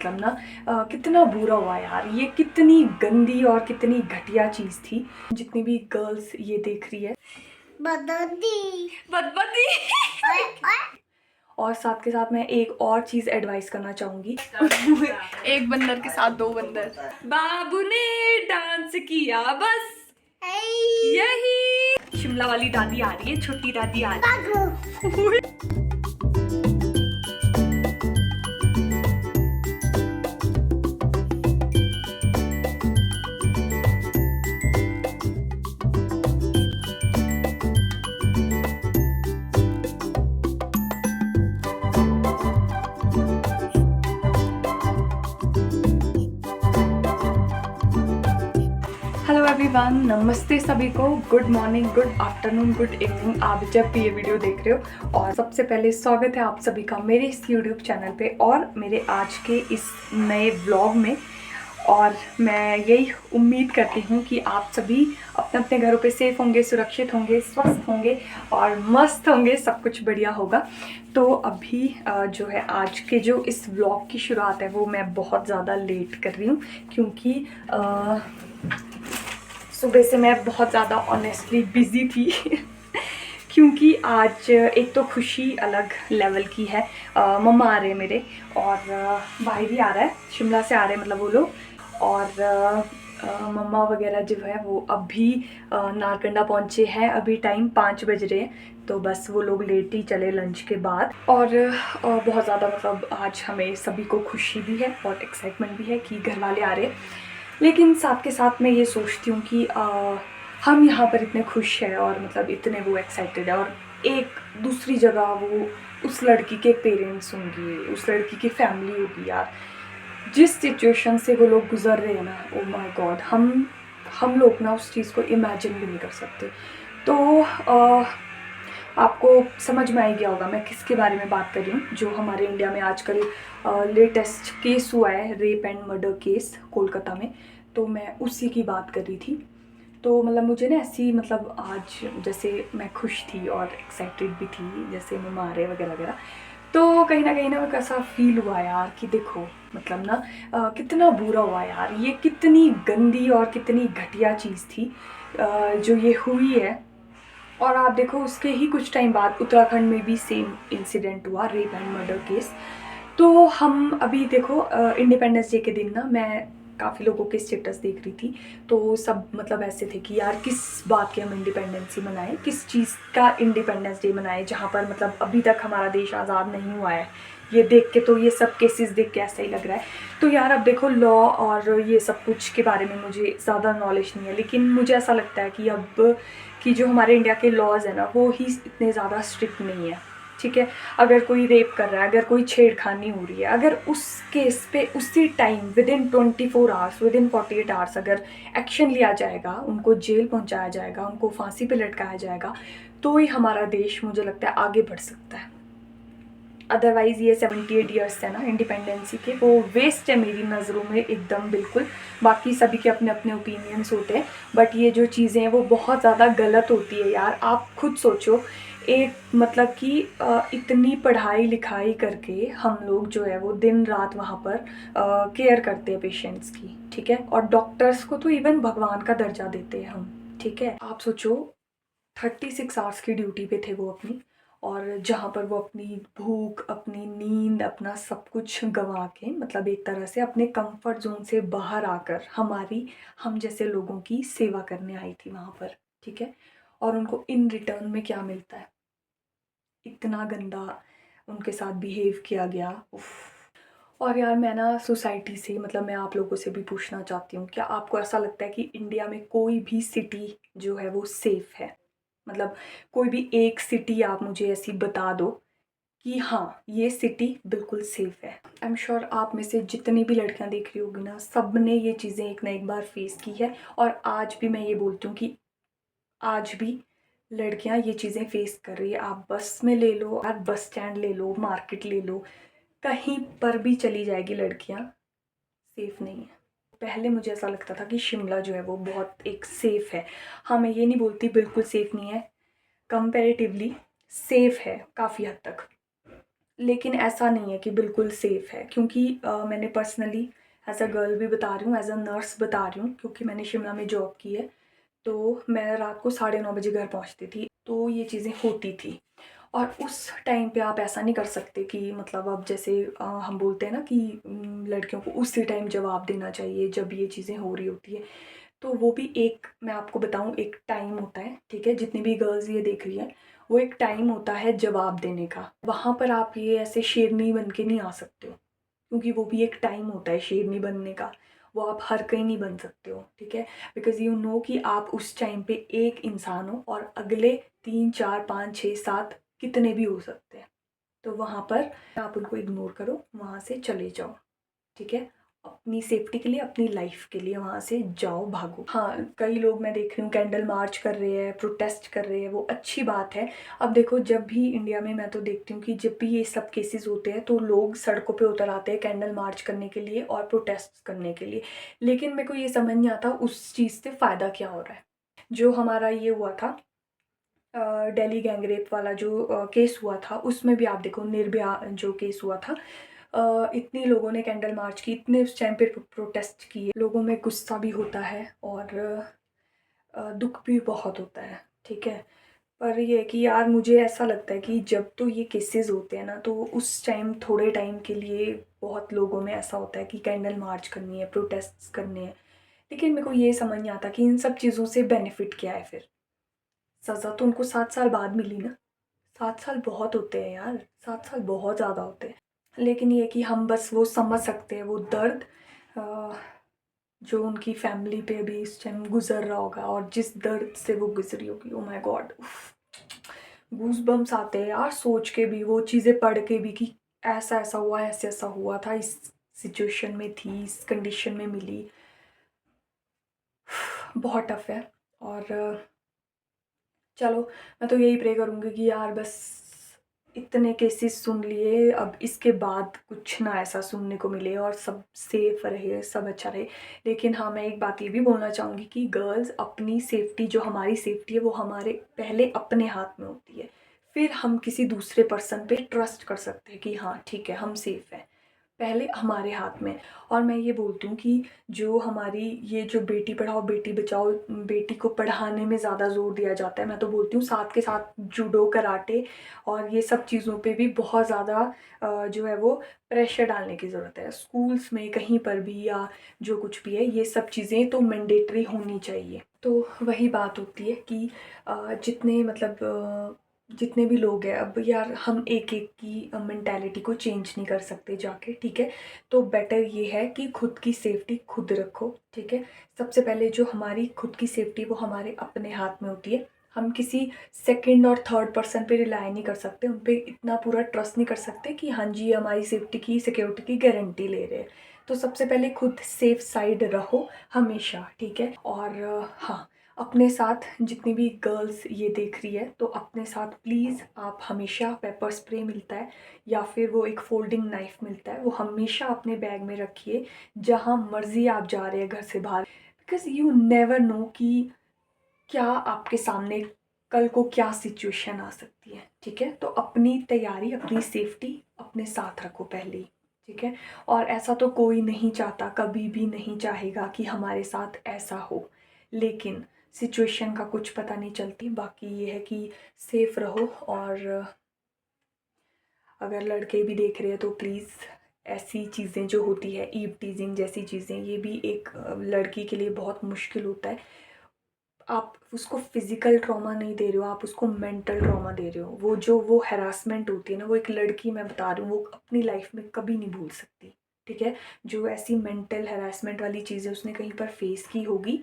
मतलब ना कितना बुरा हुआ यार, ये कितनी गंदी और कितनी घटिया चीज़ थी। जितनी भी गर्ल्स ये देख रही है बदबदी बदबदी और साथ के साथ मैं एक और चीज़ एडवाइस करना चाहूँगी एक बंदर के साथ दो बंदर। बाबू ने डांस किया बस यही। शिमला वाली दादी आ रही है, छोटी दादी आ रही है। हेलो एवरीवन, नमस्ते सभी को। Good morning, good afternoon, good evening, आप जब भी ये वीडियो देख रहे हो। और सबसे पहले स्वागत है आप सभी का मेरे इस यूट्यूब चैनल पे और मेरे आज के इस नए व्लॉग में। और मैं यही उम्मीद करती हूँ कि आप सभी अपने अपने घरों पे सेफ होंगे, सुरक्षित होंगे, स्वस्थ होंगे और मस्त होंगे, सब कुछ बढ़िया होगा। तो अभी जो है आज के जो इस व्लॉग की शुरुआत है वो मैं बहुत ज़्यादा लेट कर रही हूँ क्योंकि सुबह से मैं बहुत ज़्यादा ऑनेस्टली बिज़ी थी क्योंकि आज एक तो खुशी अलग लेवल की है। मम्मा आ रहे हैं मेरे और भाई भी आ रहा है, शिमला से आ रहे हैं मतलब वो लोग। और मम्मा वगैरह जो है वो अभी नारकंडा पहुँचे हैं। अभी टाइम 5 बज रहे हैं, तो बस वो लोग लेट ही चले लंच के बाद। और बहुत ज़्यादा मतलब आज हमें सभी को खुशी भी है और एक्साइटमेंट भी है कि घर वाले आ रहे हैं। लेकिन साथ के साथ मैं ये सोचती हूँ कि हम यहाँ पर इतने खुश हैं और मतलब इतने वो एक्साइटेड है, और एक दूसरी जगह वो उस लड़की के पेरेंट्स होंगे, उस लड़की की फैमिली होगी यार। जिस सिचुएशन से वो लोग गुजर रहे हैं ना, ओ माय गॉड, हम लोग ना उस चीज़ को इमेजिन भी नहीं कर सकते। तो आपको समझ में आ गया होगा मैं किसके बारे में बात कर रही हूँ। जो हमारे इंडिया में आजकल लेटेस्ट केस हुआ है, rape and murder case Kolkata में, तो मैं उसी की बात कर रही थी। तो मतलब मुझे ना ऐसी मतलब आज जैसे मैं खुश थी और एक्साइटेड भी थी, जैसे मम्मा आ रहे वगैरह वगैरह, तो कहीं ना मेरे को ऐसा फील हुआ यार कि देखो मतलब ना कितना बुरा हुआ यार, ये कितनी गंदी और कितनी घटिया चीज़ थी जो ये हुई है। और आप देखो उसके ही कुछ टाइम बाद उत्तराखंड में भी सेम इंसिडेंट हुआ, रेप एंड मर्डर केस। तो हम अभी देखो इंडिपेंडेंस डे के दिन ना मैं काफ़ी लोगों के स्टेटस देख रही थी, तो सब मतलब ऐसे थे कि यार किस बात के हम इंडिपेंडेंस मनाएं, किस चीज़ का इंडिपेंडेंस डे मनाएं जहाँ पर मतलब अभी तक हमारा देश आज़ाद नहीं हुआ है। ये देख के तो ये सब केसेस देख के ऐसा ही लग रहा है। तो यार अब देखो लॉ और ये सब कुछ के बारे में मुझे ज़्यादा नॉलेज नहीं है, लेकिन मुझे ऐसा लगता है कि अब कि जो हमारे इंडिया के लॉज है ना वो ही इतने ज़्यादा स्ट्रिक्ट नहीं है। ठीक है, अगर कोई रेप कर रहा है, अगर कोई छेड़खानी हो रही है, अगर उस केस पे उसी time within 24 hours, within 48 hours अगर एक्शन लिया जाएगा, उनको जेल पहुंचाया जाएगा, उनको फांसी पे लटकाया जाएगा, तो ही हमारा देश मुझे लगता है आगे बढ़ सकता है। अदरवाइज़ ये 78 ईयर्स है ना इंडिपेंडेंसी के, वो वेस्ट है मेरी नज़रों में एकदम बिल्कुल। बाकी सभी के अपने अपने ओपिनियंस होते हैं, बट ये जो चीज़ें हैं वो बहुत ज़्यादा गलत होती है यार। आप खुद सोचो, एक मतलब कि इतनी पढ़ाई लिखाई करके हम लोग जो है वो दिन रात वहाँ पर केयर करते हैं पेशेंट्स की, ठीक है, और डॉक्टर्स को तो इवन भगवान का दर्जा देते हैं हम, ठीक है। आप सोचो 36 आवर्स की ड्यूटी पे थे वो अपनी, और जहाँ पर वो अपनी भूख, अपनी नींद, अपना सब कुछ गंवा के मतलब एक तरह से अपने कंफर्ट जोन से बाहर आकर हम जैसे लोगों की सेवा करने आई थी वहाँ पर, ठीक है। और उनको इन रिटर्न में क्या मिलता है? इतना गंदा उनके साथ बिहेव किया गया, उफ। और यार मैं ना सोसाइटी से मतलब मैं आप लोगों से भी पूछना चाहती हूँ, क्या आपको ऐसा लगता है कि इंडिया में कोई भी सिटी जो है वो सेफ है? मतलब कोई भी एक सिटी आप मुझे ऐसी बता दो कि हाँ ये सिटी बिल्कुल सेफ है। आई एम श्योर आप में से जितनी भी लड़कियां देख रही होगी ना, सब ने ये चीज़ें एक ना एक बार फेस की है। और आज भी मैं ये बोलती हूँ कि आज भी लड़कियां ये चीज़ें फेस कर रही है। आप बस में ले लो, आप बस स्टैंड ले लो, मार्केट ले लो, कहीं पर भी चली जाएगी लड़कियां, सेफ नहीं है। पहले मुझे ऐसा लगता था कि शिमला जो है वो बहुत एक सेफ है। हाँ, मैं ये नहीं बोलती बिल्कुल सेफ नहीं है, कंपैरेटिवली सेफ है काफ़ी हद तक। लेकिन ऐसा नहीं है कि बिल्कुल सेफ़ है, क्योंकि मैंने पर्सनली एज़ अ गर्ल भी बता रही हूँ, एज़ अ नर्स बता रही हूँ, क्योंकि मैंने शिमला में जॉब की है। तो मैं रात को 9:30 बजे घर पहुँचती थी, तो ये चीज़ें होती थी। और उस टाइम पे आप ऐसा नहीं कर सकते कि मतलब अब जैसे हम बोलते हैं ना कि लड़कियों को उसी टाइम जवाब देना चाहिए जब ये चीज़ें हो रही होती है। तो वो भी एक, मैं आपको बताऊँ, एक टाइम होता है, ठीक है? जितनी भी गर्ल्स ये देख रही हैं, वो एक टाइम होता है जवाब देने का। वहाँ पर आप ये ऐसे शेरनी बन के नहीं आ सकते हो, क्योंकि वो भी एक टाइम होता है शेरनी बनने का। वो आप हर कहीं नहीं बन सकते हो, ठीक है? बिकॉज़ यू नो कि आप उस टाइम पे एक इंसान हो और अगले 3, 4, 5, 6, 7 कितने भी हो सकते हैं। तो वहाँ पर आप उनको इग्नोर करो, वहाँ से चले जाओ, ठीक है? अपनी सेफ्टी के लिए, अपनी लाइफ के लिए वहाँ से जाओ, भागो। हाँ, कई लोग मैं देख रही हूँ कैंडल मार्च कर रहे हैं, प्रोटेस्ट कर रहे हैं, वो अच्छी बात है। अब देखो, जब भी इंडिया में मैं तो देखती हूँ कि जब भी ये सब केसेस होते हैं तो लोग सड़कों पे उतर आते हैं कैंडल मार्च करने के लिए और प्रोटेस्ट करने के लिए। लेकिन मेरे को ये समझ नहीं आता उस चीज़ से फ़ायदा क्या हो रहा है। जो हमारा ये हुआ था दिल्ली गैंगरेप वाला जो केस हुआ था, उसमें भी आप देखो, निर्भया जो केस हुआ था, इतने लोगों ने कैंडल मार्च की, इतने उस टाइम पे प्रोटेस्ट किए। लोगों में गुस्सा भी होता है और दुख भी बहुत होता है, ठीक है? पर ये है कि यार, मुझे ऐसा लगता है कि जब तो ये केसेस होते हैं ना, तो उस टाइम थोड़े टाइम के लिए बहुत लोगों में ऐसा होता है कि कैंडल मार्च करनी है, प्रोटेस्ट करने हैं। लेकिन मेरे को ये समझ नहीं आता कि इन सब चीज़ों से बेनिफिट क्या है फिर? सज़ा तो उनको 7 साल बाद मिली ना। 7 साल बहुत होते हैं यार, 7 साल बहुत ज़्यादा होते हैं। लेकिन ये कि हम बस वो समझ सकते हैं वो दर्द, अ, जो उनकी फैमिली पे भी इस टाइम गुज़र रहा होगा और जिस दर्द से वो गुज़री होगी। Oh my God! गूज़बम्प्स आते हैं यार सोच के भी, वो चीज़ें पढ़ के भी कि ऐसा-ऐसा हुआ, ऐसा-ऐसा हुआ था, इस सिचुएशन में थी, इस कंडीशन में मिली। बहुत टफ़ है। और चलो, मैं तो यही प्रे करूँगी कि यार बस इतने केसेस सुन लिए, अब इसके बाद कुछ ना ऐसा सुनने को मिले और सब सेफ रहे, सब अच्छा रहे। लेकिन हाँ, मैं एक बात ये भी बोलना चाहूँगी कि गर्ल्स, अपनी सेफ्टी, जो हमारी सेफ्टी है वो हमारे पहले अपने हाथ में होती है। फिर हम किसी दूसरे पर्सन पे ट्रस्ट कर सकते हैं कि हाँ ठीक है, हम सेफ हैं। पहले हमारे हाथ में। और मैं ये बोलती हूँ कि जो हमारी ये जो बेटी पढ़ाओ बेटी बचाओ, बेटी को पढ़ाने में ज़्यादा ज़ोर दिया जाता है, मैं तो बोलती हूँ साथ के साथ जूडो, कराटे और ये सब चीज़ों पे भी बहुत ज़्यादा जो है वो प्रेशर डालने की ज़रूरत है। स्कूल्स में कहीं पर भी, या जो कुछ भी है, ये सब चीज़ें तो मैंडेटरी होनी चाहिए। तो वही बात होती है कि जितने मतलब जितने भी लोग हैं, अब यार हम एक-एक की मेंटालिटी को चेंज नहीं कर सकते जाके, ठीक है? तो बेटर ये है कि खुद की सेफ्टी खुद रखो, ठीक है? सबसे पहले जो हमारी खुद की सेफ्टी, वो हमारे अपने हाथ में होती है। हम किसी सेकंड और थर्ड पर्सन पे रिलाय नहीं कर सकते, उन पे इतना पूरा ट्रस्ट नहीं कर सकते कि हाँ जी, ये हमारी सेफ्टी की, सिक्योरिटी की गारंटी ले रहे हैं। तो सबसे पहले खुद सेफ साइड रहो हमेशा, ठीक है? और हाँ, अपने साथ जितनी भी गर्ल्स ये देख रही है, तो अपने साथ प्लीज़ आप हमेशा पेपर स्प्रे मिलता है या फिर वो एक फोल्डिंग नाइफ मिलता है, वो हमेशा अपने बैग में रखिए जहाँ मर्जी आप जा रहे हैं घर से बाहर। बिकॉज यू नेवर नो कि क्या आपके सामने कल को क्या सिचुएशन आ सकती है, ठीक है? तो अपनी तैयारी, अपनी सेफ्टी अपने साथ रखो पहले ही, ठीक है? और ऐसा तो कोई नहीं चाहता, कभी भी नहीं चाहेगा कि हमारे साथ ऐसा हो, लेकिन सिचुएशन का कुछ पता नहीं चलती। बाकी ये है कि सेफ रहो। और अगर लड़के भी देख रहे हैं तो प्लीज़, ऐसी चीज़ें जो होती है, ईव टीजिंग जैसी चीज़ें, ये भी एक लड़की के लिए बहुत मुश्किल होता है। आप उसको फिज़िकल ट्रॉमा नहीं दे रहे हो, आप उसको मेंटल ट्रॉमा दे रहे हो। वो हैरासमेंट होती है ना, वो एक लड़की, मैं बता रही हूँ, वो अपनी लाइफ में कभी नहीं भूल सकती, ठीक है? जो ऐसी मेंटल हैरासमेंट वाली चीज़ें उसने कहीं पर फेस की होगी,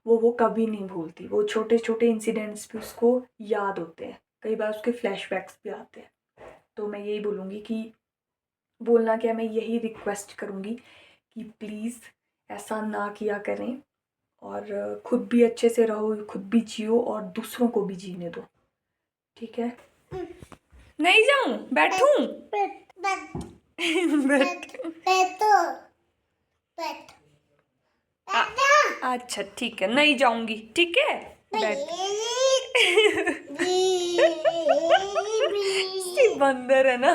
वो कभी नहीं भूलती। वो छोटे-छोटे इंसिडेंट्स भी उसको याद होते हैं। कई बार उसके फ्लैशबैक्स भी आते हैं। तो मैं यही बोलूँगी कि, बोलना क्या, मैं यही रिक्वेस्ट करूँगी कि प्लीज़ ऐसा ना किया करें और खुद भी अच्छे से रहो, खुद भी जियो और दूसरों को भी जीने दो, ठीक है? नहीं जाऊं, बैठूं? बैठ। अच्छा ठीक है, नहीं जाऊंगी, ठीक है? बैठ। सिर्फ बंदर है ना।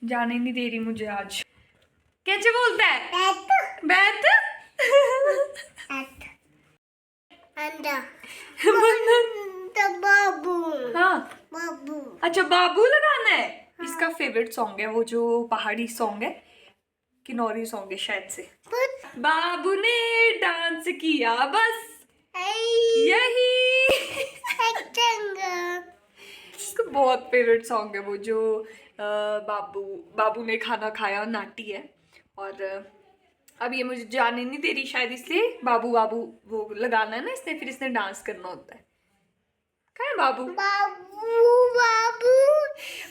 जाने नहीं दे रही मुझे आज। कैसे बोलता है? बैठ। बाबू। हाँ बाबू। अच्छा बाबू लगाना है। इसका फेवरेट सॉन्ग है वो जो पहाड़ी सॉन्ग है, किन्नौरी सॉन्ग है शायद से। बाबू ने डांस किया बस यही। इसका बहुत फेवरेट सॉन्ग है वो जो बाबू बाबू ने खाना खाया नाटी है। और अब ये मुझे जाने नहीं दे रही शायद इसलिए बाबू बाबू वो लगाना है ना इसने, फिर इसने डांस करना होता है। कहाँ है बाबू? बाबू बाबू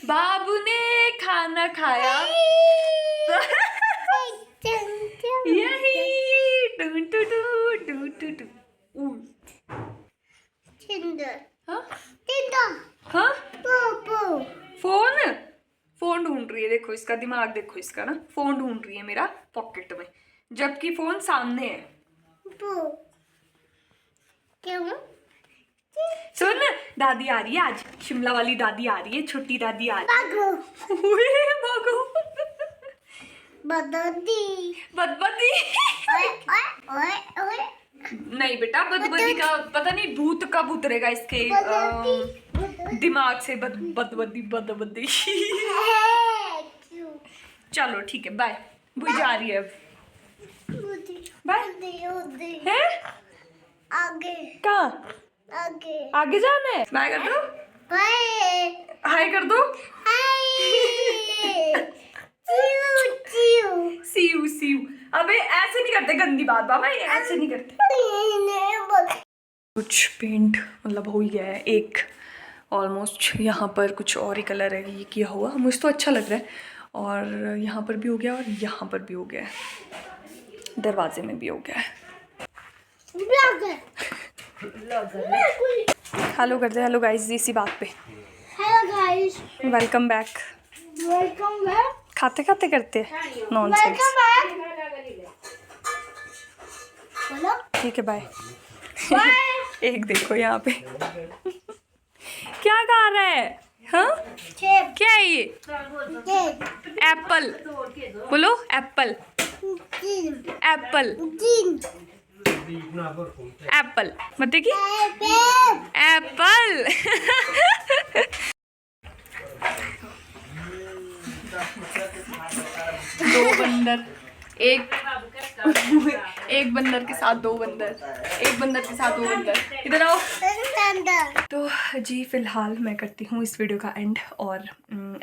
बाबू ने खाना खाया यही। टू टू टू टू टू टू। हाँ हाँ फोन फोन ढूंढ रही है। देखो इसका दिमाग, देखो इसका ना, फोन ढूंढ रही है मेरा पॉकेट में, जबकि फोन सामने है। क्यों? सुन, दादी आ रही है आज, शिमला वाली दादी आ रही है, छोटी दादी आ रही भागो। है। भागो। बदबदी। बदबदी। ओए ओए नहीं बेटा, बदबदी का पता नहीं भूत कब उतरेगा इसके दिमाग से। बदबदी बदबदी। चलो ठीक है, बाय। बुई जा रही है अब। बाय। है आगे कहाँ? आगे आगे जाना है। बाय कर दो। बाय। हाय कर दो। सी यू सी यू। अबे ऐसे नहीं करते, गंदी बात बाबा, ये ऐसे नहीं करते। कुछ पेंट मतलब हो ही गया है एक ऑलमोस्ट। यहाँ पर कुछ और ही कलर है ये किया हुआ, मुझे तो अच्छा लग रहा है। और यहाँ पर भी हो गया और यहाँ पर भी हो गया है, दरवाजे में भी हो गया है। हेलो कर दे। हेलो गाइस इसी बात पे। Hello guys, welcome back. Welcome back. खाते खाते करते नॉनसेंस। बोलो। ठीक है बाय। एक देखो यहाँ पे क्या खा रहा है? हाँ क्या है ये? एप्पल बोलो। एप्पल एप्पल एप्पल मत देखी। एप्पल। दो बंदर, एक बंदर के साथ दो बंदर, एक बंदर के साथ दो बंदर। इधर आओ। तो जी फिलहाल मैं करती हूँ इस वीडियो का एंड, और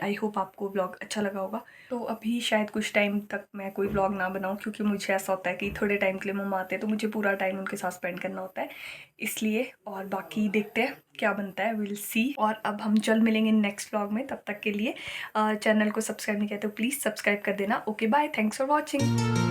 आई होप आपको व्लॉग अच्छा लगा होगा। तो अभी शायद कुछ टाइम तक मैं कोई व्लॉग ना बनाऊँ, क्योंकि मुझे ऐसा होता है कि थोड़े टाइम के लिए मम्मा आते हैं तो मुझे पूरा टाइम उनके साथ स्पेंड करना होता है, इसलिए। और बाकी देखते हैं क्या बनता है, विल सी। और अब हम जल्द मिलेंगे नेक्स्ट व्लॉग में, तब तक के लिए चैनल को सब्सक्राइब नहीं किया तो प्लीज़ सब्सक्राइब कर देना। Okay bye, thanks for watching.